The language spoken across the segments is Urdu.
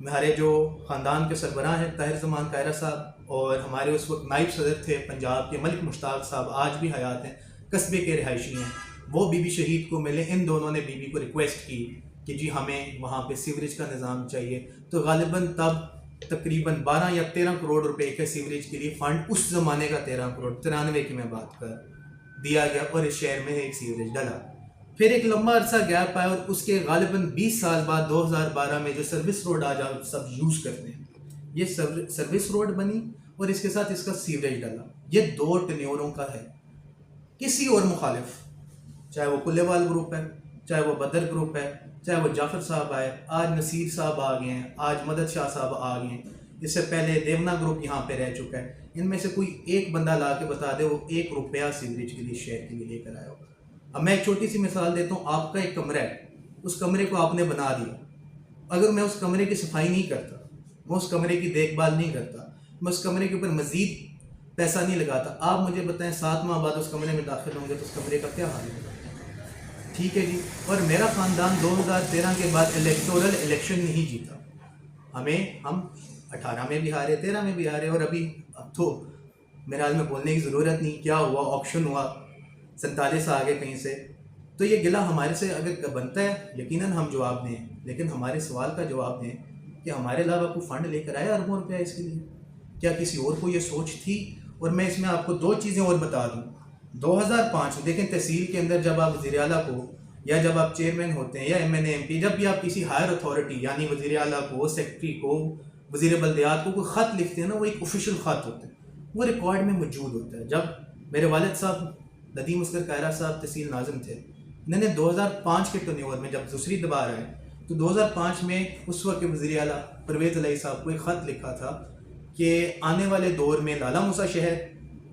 ہمارے جو خاندان کے سربراہ ہیں طاہر زمان قاہرہ صاحب، اور ہمارے اس وقت نائب صدر تھے پنجاب کے ملک مشتاق صاحب، آج بھی حیات ہیں، قصبے کے رہائشی ہیں، وہ بی بی شہید کو ملے. ان دونوں نے بی بی کو ریکویسٹ کی کہ جی ہمیں وہاں پہ سیوریج کا نظام چاہیے. تو غالباً تب تقریباً 12 یا 13 کروڑ روپے کے سیوریج کے لیے فنڈ، اس زمانے کا 13 کروڑ 93 کی میں بات کر دیا گیا، اور اس شہر میں ایک سیوریج ڈلا. پھر ایک لمبا عرصہ گیپ آیا، اور اس کے غالباً 20 سال بعد 2012 میں جو سروس روڈ آج آپ سب یوز کرتے ہیں، یہ سروس روڈ بنی، اور اس کے ساتھ اس کا سیوریج ڈلا. یہ 2 ٹینیوروں کا ہے. کسی اور مخالف، چاہے وہ کلیوال گروپ ہے، چاہے وہ بدر گروپ ہے، چاہے وہ جعفر صاحب آئے، آج نصیر صاحب آ گئے ہیں، آج مدد شاہ صاحب آ گئے ہیں، اس سے پہلے دیونا گروپ یہاں پہ رہ چکا ہے. ان میں سے کوئی ایک بندہ لا کے بتا دے وہ 1 روپیہ سیوریج کے لیے شہر کے لیے لے کر آیا ہوگا. اب میں ایک چھوٹی سی مثال دیتا ہوں. آپ کا ایک کمرہ ہے، اس کمرے کو آپ نے بنا دیا. اگر میں اس کمرے کی صفائی نہیں کرتا، میں اس کمرے کی دیکھ بھال نہیں کرتا، میں اس کمرے کے اوپر مزید پیسہ نہیں لگاتا، آپ مجھے بتائیں 7 ماہ بعد اس کمرے میں داخل ہوں گے تو اس کمرے کا کیا حال ہوگا؟ ٹھیک ہے جی. اور میرا خاندان 2013 کے بعد الیکشن نہیں جیتا. ہم 18 میں بھی ہارے، 13 میں بھی ہارے، اور اب تو میرے حال میں بولنے کی ضرورت نہیں. کیا ہوا؟ آپشن ہوا، 47 آ گئے کہیں سے. تو یہ گلہ ہمارے سے اگر بنتا ہے یقیناً ہم جواب دیں، لیکن ہمارے سوال کا جواب دیں کہ ہمارے علاوہ کوئی فنڈ لے کر آیا اربوں روپیہ اس کے لیے؟ کیا کسی اور کو یہ سوچ تھی؟ اور میں اس میں آپ کو 2 چیزیں اور بتا دوں. 2005 دیکھیں، تحصیل کے اندر جب آپ وزیر اعلیٰ کو، یا جب آپ چیئرمین ہوتے ہیں یا M N A M P, جب بھی آپ کسی ہائر اتھارٹی یعنی وزیر اعلیٰ کو، سیکرٹری کو، وزیر بلدیات کو کوئی خط لکھتے ہیں نا، وہ ایک آفیشیل خط ہوتا ہے، وہ ریکارڈ میں موجود ہوتا ہے. جب میرے والد صاحب ندیم اصغر قاہرہ صاحب تحصیل ناظم تھے، انہوں نے 2005 کے ٹرنیور میں جب دوسری دوبار آئے تو 2005 میں اس وقت کے وزیر اعلیٰ پرویز الہی صاحب کو ایک خط لکھا تھا کہ آنے والے دور میں لالا موسیٰ شہر،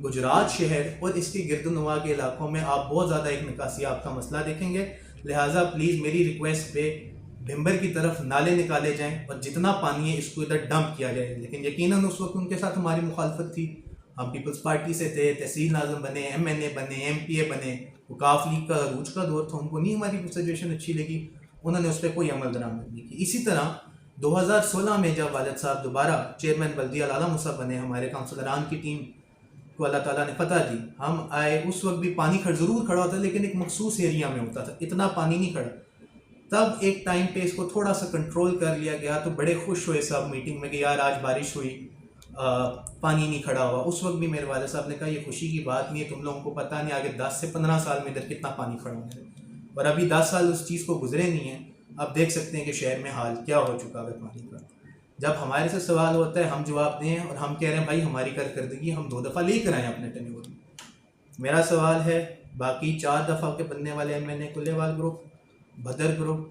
گجرات شہر اور اس کے گرد و نواح کے علاقوں میں آپ بہت زیادہ ایک نکاسی آپ کا مسئلہ دیکھیں گے. لہٰذا پلیز میری ریکویسٹ پہ بھمبر کی طرف نالے نکالے جائیں اور جتنا پانی ہے اس کو ادھر ڈمپ کیا جائے. لیکن یقیناً اس وقت ان کے ساتھ ہماری مخالفت تھی. ہم پیپلز پارٹی سے تھے، تحصیل ناظم بنے، ایم این اے بنے، ایم پی اے بنے. وقاف لیگ کا عروج کا دور تھا، ان کو نہیں ہماری سچویشن اچھی لگی، انہوں نے اس پہ کوئی عمل درآمد نہیں کی. اسی طرح 2016 میں جب والد صاحب دوبارہ چیئرمین بلدیہ لالا موسیٰ بنے، ہمارے کونسلران کی ٹیم کو اللہ تعالیٰ نے فتح دی، ہم آئے. اس وقت بھی پانی ضرور کھڑا ہوتا لیکن ایک مخصوص ایریا میں ہوتا تھا، اتنا پانی نہیں کھڑا. تب ایک ٹائم پہ اس کو تھوڑا سا کنٹرول کر لیا گیا، تو بڑے خوش ہوئے سب میٹنگ میں کہ یار آج بارش ہوئی، پانی نہیں کھڑا ہوا. اس وقت بھی میرے والد صاحب نے کہا یہ خوشی کی بات نہیں ہے، تم لوگوں کو پتہ نہیں آگے 10 سے 15 سال میں ادھر کتنا پانی کھڑا ہونے ہے، اور ابھی 10 سال اس چیز کو گزرے نہیں ہیں. اب دیکھ سکتے ہیں کہ شہر میں حال کیا ہو چکا ہے پانی کا. جب ہمارے سے سوال ہوتا ہے ہم جواب دیں، اور ہم کہہ رہے ہیں بھائی ہماری کارکردگی ہم 2 دفعہ لے کر آئے اپنے ٹینیور میں. میرا سوال ہے باقی 4 دفعہ کے بننے والے ایم این اے کلیوال گروپ، بدر گروپ،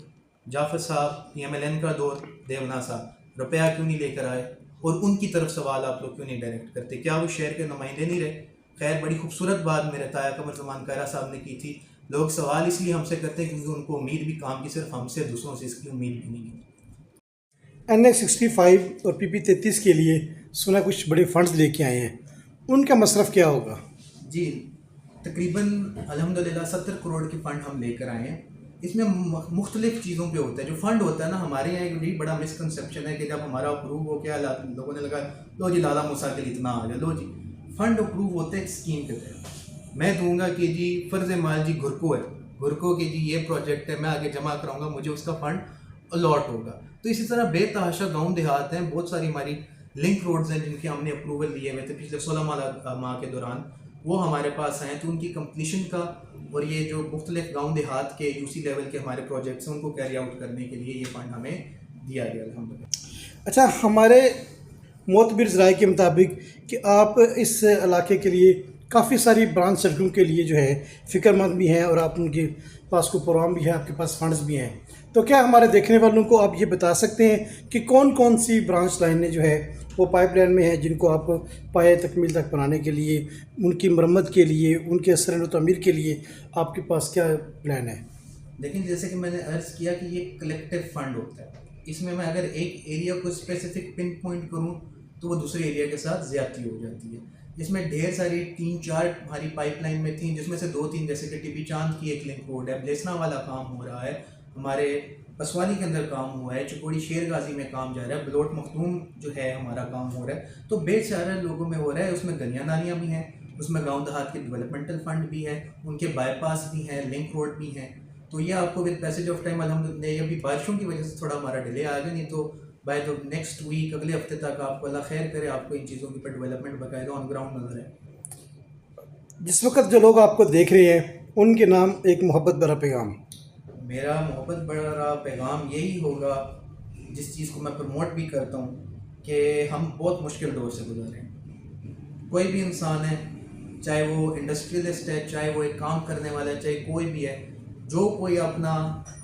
جعفر صاحب، پی ایم ایل این کا دور، دیونا صاحب، روپیہ کیوں نہیں لے کر آئے؟ اور ان کی طرف سوال آپ لوگ کیوں نہیں ڈائریکٹ کرتے؟ کیا وہ شہر کے نمائندے نہیں رہے؟ خیر بڑی خوبصورت بات میرے تایا قمر زمان قاہرہ صاحب نے کی تھی. لوگ سوال اس لیے ہم سے کرتے ہیں کیونکہ ان کو امید بھی کام کی صرف ہم سے، دوسروں سے اس کی امید بھی نہیں ہے. NH65 اور PP33 کے لیے سنا کچھ بڑے فنڈز لے کے آئے ہیں، ان کا مصرف کیا ہوگا؟ جی تقریباً الحمدللہ 70 کروڑ کے فنڈ ہم لے کر آئے ہیں. اس میں مختلف چیزوں پہ ہوتا ہے. جو فنڈ ہوتا ہے نا، ہمارے یہاں ایک بھی بڑا مسکنسیپشن ہے کہ جب ہمارا اپروو ہو گیا لوگوں نے لگا لو جی لالا موسیٰ کے لیے اتنا آ جائے، لو جی فنڈ اپروو ہوتے ہیں ایک اسکیم کے تحت. میں دوں گا کہ جی فرض مال جی گھرکو ہے، گھرکو کہ جی یہ پروجیکٹ ہے، میں آگے جمع کراؤں گا، مجھے اس کا فنڈ الاٹ ہوگا. تو اسی طرح بے تحاشا گاؤں دیہات ہیں، بہت ساری ہماری لنک روڈز ہیں جن کے ہم نے اپروول لیے ہوئے تھے پچھلے 16 ماہ کے دوران، وہ ہمارے پاس ہیں. تو ان کی کمپلیشن کا اور یہ جو مختلف گاؤں دیہات کے یو سی لیول کے ہمارے پروجیکٹس ہیں ان کو کیری آؤٹ کرنے کے لیے یہ فنڈ ہمیں دیا گیا الحمدللہ. اچھا، ہمارے معتبر ذرائع کے مطابق کہ آپ اس علاقے کے لیے کافی ساری برانچ سڑکوں کے لیے جو ہے فکر مند بھی ہیں، اور آپ ان کے پاس کو پروگرام بھی ہے، آپ کے پاس فنڈز بھی ہیں. تو کیا ہمارے دیکھنے والوں کو آپ یہ بتا سکتے ہیں کہ کون کون سی برانچ لائنیں جو ہے وہ پائپ لائن میں ہیں جن کو آپ پائے تکمیل تک بنانے کے لیے، ان کی مرمت کے لیے، ان کے اثر و تعمیر کے لیے آپ کے پاس کیا پلان ہے؟ لیکن جیسے کہ میں نے عرض کیا کہ یہ کلیکٹیو فنڈ ہوتا ہے. اس میں اگر ایک ایریا کو اسپیسیفک پن پوائنٹ کروں تو وہ دوسرے ایریا کے ساتھ زیادتی ہو جاتی ہے. اس میں ڈھیر ساری 3-4 ہماری پائپ لائن میں تھیں، جس میں سے 2-3 جیسے کہ ٹی بی چاند کی ایک لنک روڈ ہے، بلیسنا والا کام ہو رہا ہے، ہمارے پسوالی کے اندر کام ہوا ہے, چکوڑی شیر غازی میں کام جا رہا ہے, بلوٹ مختوم جو ہے ہمارا کام ہو رہا ہے. تو بے چارہ لوگوں میں ہو رہا ہے, اس میں گلیاں نالیاں بھی ہیں, اس میں گاؤں دیہات کے ڈیولپمنٹل فنڈ بھی ہے, ان کے بائی پاس بھی ہیں, لنک روڈ بھی ہیں. تو یہ آپ کو ود پیسج آف ٹائم الحمدللہ, یہ ابھی بارشوں کی وجہ سے تھوڑا ہمارا ڈیلے آ گیا, نہیں تو بائی دا نیکسٹ ویک, اگلے ہفتے تک آپ کو اللہ خیر کرے, آپ کو ان چیزوں کے اوپر ڈیولپمنٹ باقاعدہ آن گراؤنڈ نظر ہے. جس وقت جو لوگ آپ کو دیکھ رہے ہیں ان کے نام ایک محبت بھرا پیغام. میرا محبت بڑا پیغام یہی ہوگا, جس چیز کو میں پروموٹ بھی کرتا ہوں, کہ ہم بہت مشکل دور سے گزر رہے ہیں. کوئی بھی انسان ہے, چاہے وہ انڈسٹریلسٹ ہے, چاہے وہ ایک کام کرنے والا ہے, چاہے کوئی بھی ہے, جو کوئی اپنا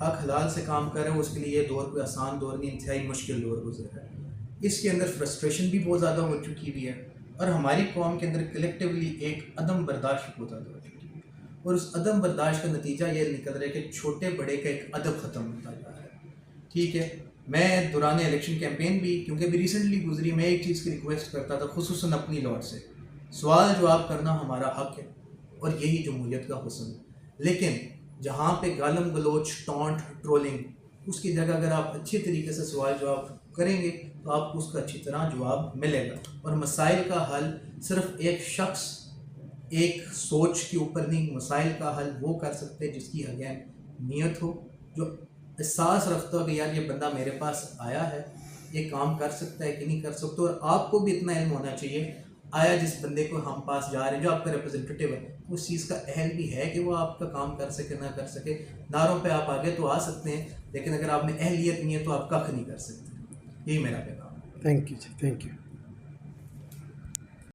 حق حلال سے کام کر رہا ہے, اس کے لیے یہ دور کوئی آسان دور نہیں, انتہائی مشکل دور گزر رہا ہے. اس کے اندر فرسٹریشن بھی بہت زیادہ ہو چکی ہوئی ہے, اور ہماری قوم کے اندر کلیکٹیولی ایک عدم برداشت بہت زیادہ ہو چکی ہے, اور اس عدم برداشت کا نتیجہ یہ نکل رہا ہے کہ چھوٹے بڑے کا ایک ادب ختم ہوتا جا رہا ہے. ٹھیک ہے, میں دوران الیکشن کیمپین بھی, کیونکہ ابھی ریسنٹلی گزری, میں ایک چیز کی ریکویسٹ کرتا تھا, خصوصاً اپنی لوٹ سے, سوال جواب کرنا ہمارا حق ہے اور یہی جمہوریت کا حسن ہے. لیکن جہاں پہ گالم گلوچ, ٹونٹ, ٹرولنگ, اس کی جگہ اگر آپ اچھے طریقے سے سوال جواب کریں گے تو آپ کو اس کا اچھی طرح جواب ملے گا. اور مسائل کا حل صرف ایک شخص, ایک سوچ کے اوپر نہیں, مسائل کا حل وہ کر سکتے جس کی اگین نیت ہو, جو احساس رکھتا ہو کہ یار یہ بندہ میرے پاس آیا ہے, یہ کام کر سکتا ہے کہ نہیں کر سکتا. اور آپ کو بھی اتنا علم ہونا چاہیے, آیا جس بندے کو ہم پاس جا رہے ہیں, جو آپ کا ریپرزنٹیٹیو ہے, اس چیز کا اہل بھی ہے کہ وہ آپ کا کام کر سکے نہ کر سکے. نعروں پہ آپ آگے تو آ سکتے ہیں, لیکن اگر آپ میں اہلیت نہیں ہے تو آپ کخ نہیں کر سکتے. یہی میرا پیغام ہے. Thank you ji, thank you.